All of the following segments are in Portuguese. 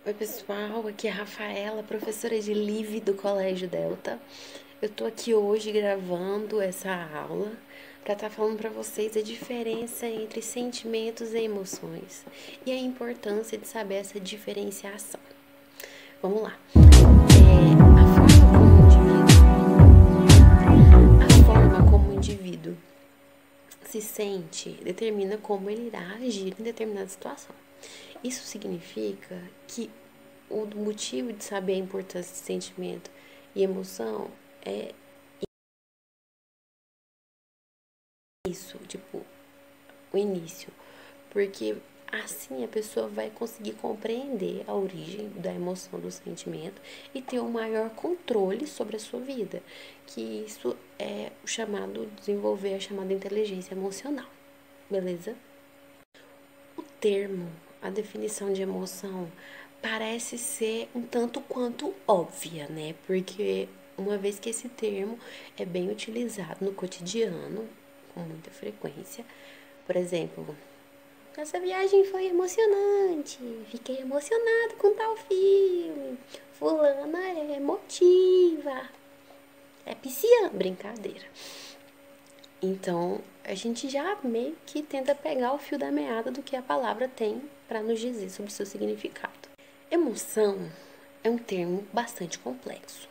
Oi pessoal, aqui é a Rafaela, professora de Live do Colégio Delta. Eu tô aqui hoje gravando essa aula para estar falando para vocês a diferença entre sentimentos e emoções e a importância de saber essa diferenciação. Vamos lá. A forma como o indivíduo se sente determina como ele irá agir em determinada situação. Isso significa que o motivo de saber a importância de sentimento e emoção é isso, tipo, o início. Porque assim a pessoa vai conseguir compreender a origem da emoção, do sentimento e ter um maior controle sobre a sua vida. Que isso é o chamado, desenvolver a chamada inteligência emocional. Beleza? O termo, a definição de emoção, parece ser um tanto quanto óbvia, né? Porque uma vez que esse termo é bem utilizado no cotidiano, com muita frequência, por exemplo, essa viagem foi emocionante, fiquei emocionado com tal filme, fulana é emotiva, é pisciana, brincadeira. Então, a gente já meio que tenta pegar o fio da meada do que a palavra tem para nos dizer sobre o seu significado. Emoção é um termo bastante complexo.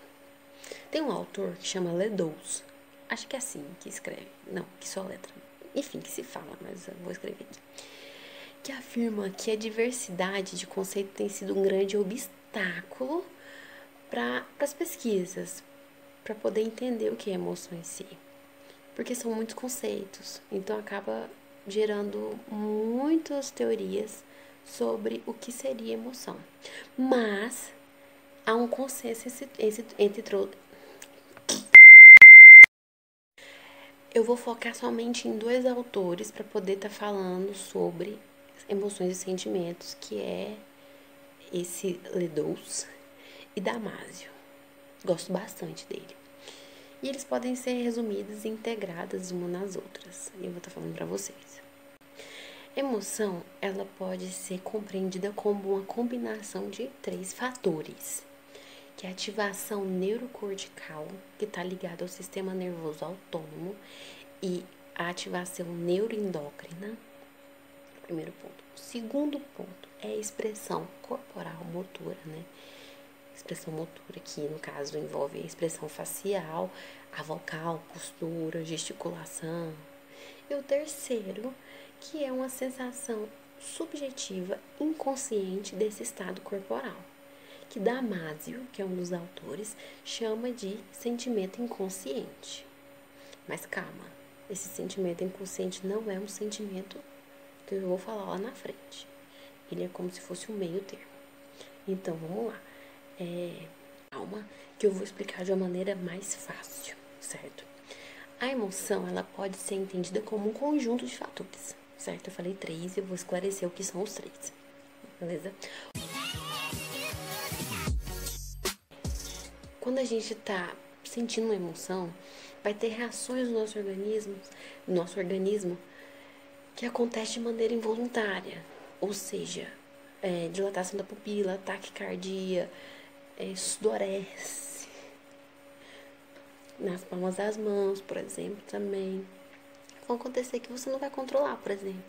Tem um autor que chama Ledoux, acho que é assim que escreve, não, que só letra, enfim, que se fala, mas eu vou escrever aqui, que afirma que a diversidade de conceito tem sido um grande obstáculo para as pesquisas, para poder entender o que é emoção em si. Porque são muitos conceitos, então acaba gerando muitas teorias sobre o que seria emoção. Mas há um consenso entre eu vou focar somente em dois autores para poder estar falando sobre emoções e sentimentos, que é esse Ledoux e Damasio. Gosto bastante dele. E eles podem ser resumidas e integradas uma nas outras. E eu vou estar falando para vocês. Emoção, ela pode ser compreendida como uma combinação de três fatores, que é a ativação neurocortical, que está ligada ao sistema nervoso autônomo, e a ativação neuroendócrina, primeiro ponto. O segundo ponto é a expressão corporal motora, né? Expressão motora, que no caso envolve a expressão facial, a vocal, postura, gesticulação. E o terceiro, que é uma sensação subjetiva inconsciente desse estado corporal, que Damasio, que é um dos autores, chama de sentimento inconsciente. Mas calma, esse sentimento inconsciente não é um sentimento que eu vou falar lá na frente. Ele é como se fosse um meio termo. Então vamos lá. Calma, que eu vou explicar de uma maneira mais fácil, certo? A emoção, ela pode ser entendida como um conjunto de fatores, certo? Eu falei três e eu vou esclarecer o que são os três, beleza? Quando a gente tá sentindo uma emoção, vai ter reações no nosso organismo que acontece de maneira involuntária, ou seja, dilatação da pupila, taquicardia, sudorese, nas palmas das mãos, por exemplo, também. Vão acontecer que você não vai controlar, por exemplo.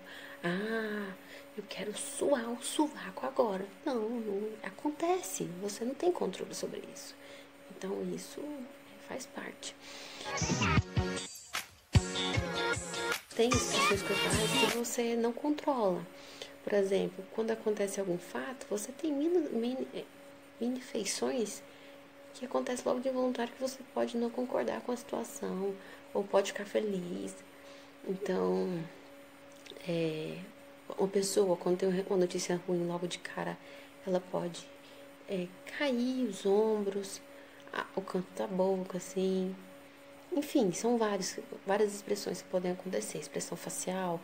Ah, eu quero suar o sovaco agora. Não acontece. Você não tem controle sobre isso. Então, isso faz parte. Tem expressões corporais que você não controla. Por exemplo, quando acontece algum fato, você tem mini feições que acontece logo de involuntário, que você pode não concordar com a situação ou pode ficar feliz. Então, uma pessoa, quando tem uma notícia ruim logo de cara, ela pode cair os ombros, o canto da boca, assim. Enfim, são várias expressões que podem acontecer. Expressão facial,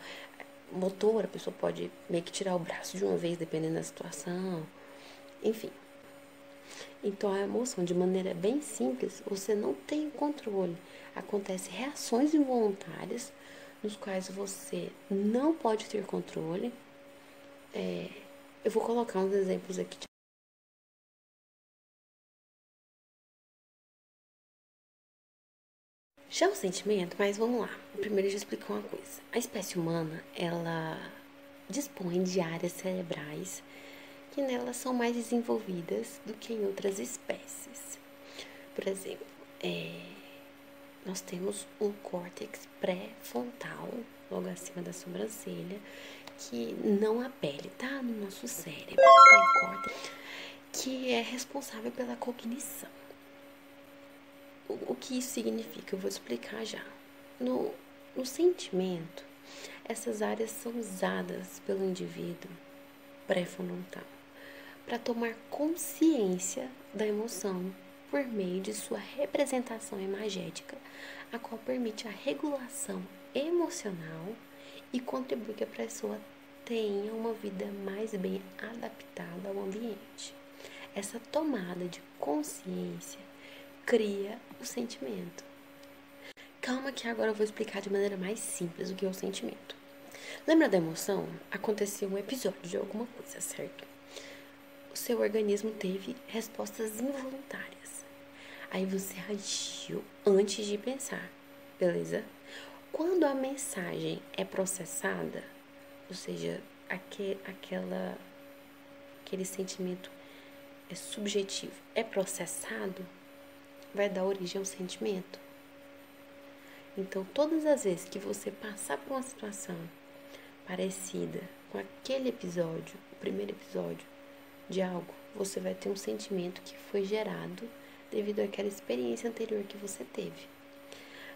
motor, a pessoa pode meio que tirar o braço de uma vez, dependendo da situação. Enfim. Então, a emoção, de maneira bem simples, você não tem o controle. Acontecem reações involuntárias, nos quais você não pode ter controle. Eu vou colocar uns exemplos aqui Já o sentimento, mas vamos lá. Primeiro deixa eu explicar uma coisa. A espécie humana, ela dispõe de áreas cerebrais que nelas são mais desenvolvidas do que em outras espécies. Por exemplo, nós temos um córtex pré-frontal, logo acima da sobrancelha, que não a pele, tá no nosso cérebro. É um córtex que é responsável pela cognição. O que isso significa? Eu vou explicar já. No sentimento, essas áreas são usadas pelo indivíduo pré-frontal para tomar consciência da emoção por meio de sua representação imagética, a qual permite a regulação emocional e contribui que a pessoa tenha uma vida mais bem adaptada ao ambiente. Essa tomada de consciência cria o sentimento. Calma que agora eu vou explicar de maneira mais simples o que é o sentimento. Lembra da emoção? Aconteceu um episódio de alguma coisa, certo? O seu organismo teve respostas involuntárias. Aí você agiu antes de pensar, beleza? Quando a mensagem é processada, ou seja, aquele sentimento é subjetivo, é processado, vai dar origem ao sentimento. Então, todas as vezes que você passar por uma situação parecida com aquele episódio, o primeiro episódio de algo, você vai ter um sentimento que foi gerado devido àquela experiência anterior que você teve.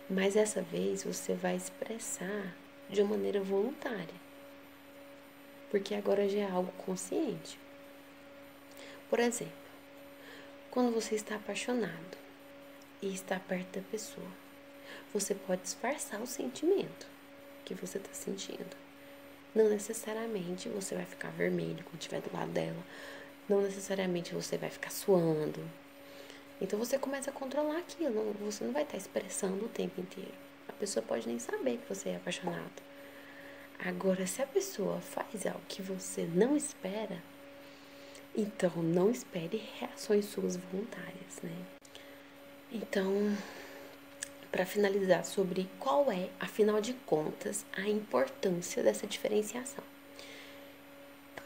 Mas essa vez você vai expressar de uma maneira voluntária, porque agora já é algo consciente. Por exemplo, quando você está apaixonado e está perto da pessoa, você pode disfarçar o sentimento que você está sentindo. Não necessariamente você vai ficar vermelho quando estiver do lado dela. Não necessariamente você vai ficar suando. Então você começa a controlar aquilo. Você não vai estar expressando o tempo inteiro. A pessoa pode nem saber que você é apaixonado. Agora, se a pessoa faz algo que você não espera, então não espere reações suas voluntárias, né? Então, para finalizar sobre qual é, afinal de contas, a importância dessa diferenciação.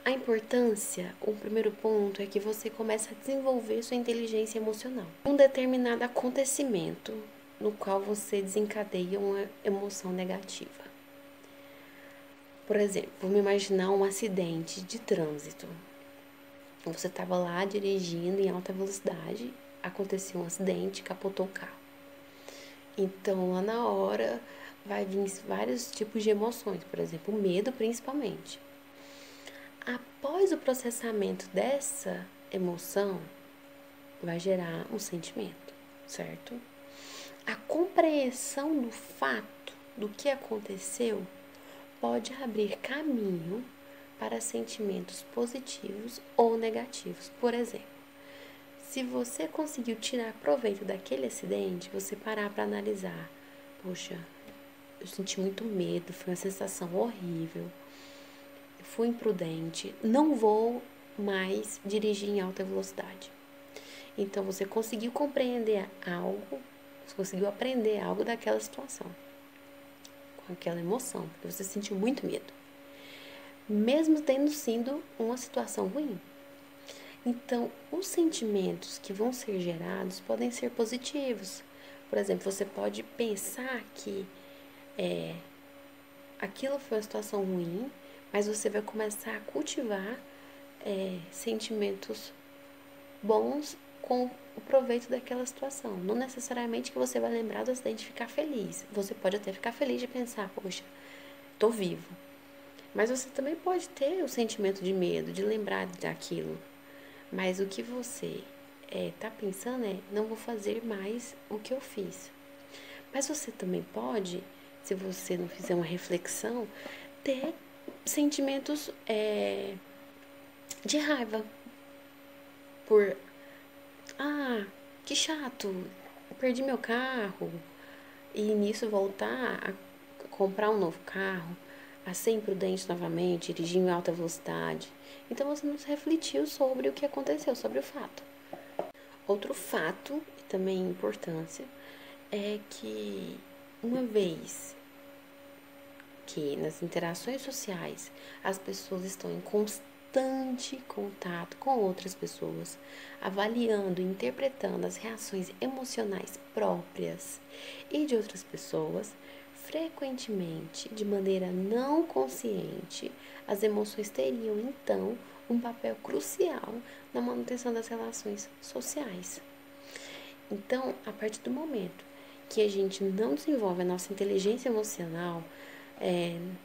A importância, o primeiro ponto é que você começa a desenvolver sua inteligência emocional. Um determinado acontecimento no qual você desencadeia uma emoção negativa. Por exemplo, vamos imaginar um acidente de trânsito. Você estava lá dirigindo em alta velocidade, aconteceu um acidente, capotou o carro. Então, lá na hora, vai vir vários tipos de emoções, por exemplo, o medo principalmente. Após o processamento dessa emoção, vai gerar um sentimento, certo? A compreensão do fato do que aconteceu pode abrir caminho para sentimentos positivos ou negativos. Por exemplo, se você conseguiu tirar proveito daquele acidente, você parar para analisar, poxa, eu senti muito medo, foi uma sensação horrível, fui imprudente, não vou mais dirigir em alta velocidade. Então você conseguiu compreender algo, você conseguiu aprender algo daquela situação, com aquela emoção, porque você sentiu muito medo, mesmo tendo sido uma situação ruim. Então, os sentimentos que vão ser gerados podem ser positivos. Por exemplo, você pode pensar que aquilo foi uma situação ruim, mas você vai começar a cultivar sentimentos bons com o proveito daquela situação. Não necessariamente que você vai lembrar do acidente e ficar feliz. Você pode até ficar feliz de pensar, poxa, tô vivo. Mas você também pode ter o sentimento de medo, de lembrar daquilo. Mas o que você tá pensando é, não vou fazer mais o que eu fiz. Mas você também pode, se você não fizer uma reflexão, ter sentimentos de raiva. Por, que chato, perdi meu carro. E nisso voltar a comprar um novo carro, a ser imprudente novamente, dirigir em alta velocidade. Então você não se refletiu sobre o que aconteceu, sobre o fato. Outro fato, e também importância, é que uma vez que nas interações sociais as pessoas estão em constante contato com outras pessoas, avaliando e interpretando as reações emocionais próprias e de outras pessoas, frequentemente, de maneira não consciente, as emoções teriam então um papel crucial na manutenção das relações sociais. Então, a partir do momento que a gente não desenvolve a nossa inteligência emocional,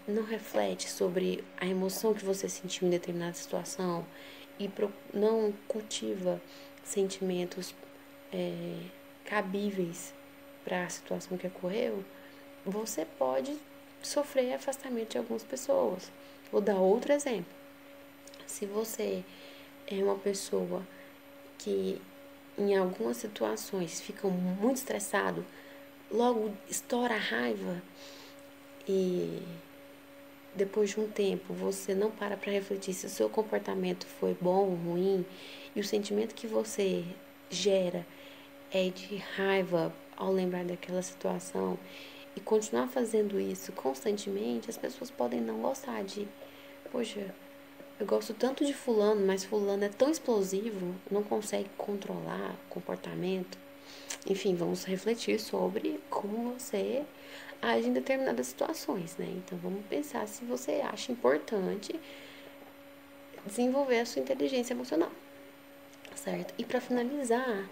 não reflete sobre a emoção que você sentiu em determinada situação e não cultiva sentimentos cabíveis para a situação que ocorreu, você pode sofrer afastamento de algumas pessoas. Vou dar outro exemplo. Se você é uma pessoa que em algumas situações fica muito estressado, logo estoura a raiva e depois de um tempo você não para refletir se o seu comportamento foi bom ou ruim e o sentimento que você gera é de raiva ao lembrar daquela situação e continuar fazendo isso constantemente, as pessoas podem não gostar de, poxa, eu gosto tanto de fulano, mas fulano é tão explosivo, não consegue controlar o comportamento. Enfim, vamos refletir sobre como você age em determinadas situações, né? Então vamos pensar se você acha importante desenvolver a sua inteligência emocional, certo? E para finalizar,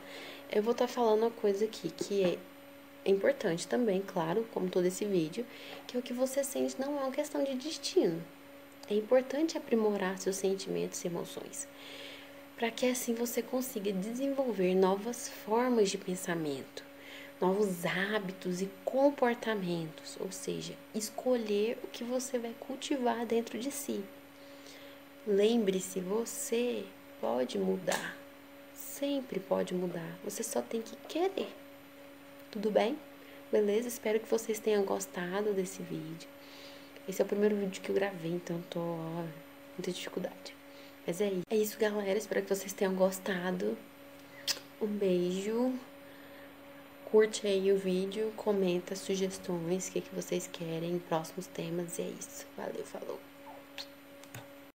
eu vou estar falando uma coisa aqui que é importante também, claro, como todo esse vídeo, que é o que você sente não é uma questão de destino. É importante aprimorar seus sentimentos e emoções, para que assim você consiga desenvolver novas formas de pensamento, novos hábitos e comportamentos, ou seja, escolher o que você vai cultivar dentro de si. Lembre-se, você pode mudar, sempre pode mudar, você só tem que querer. Tudo bem? Beleza? Espero que vocês tenham gostado desse vídeo. Esse é o primeiro vídeo que eu gravei, então tô muita dificuldade. Mas é isso. É isso, galera. Espero que vocês tenham gostado. Um beijo. Curte aí o vídeo, comenta sugestões, o que vocês querem, próximos temas. E é isso. Valeu, falou.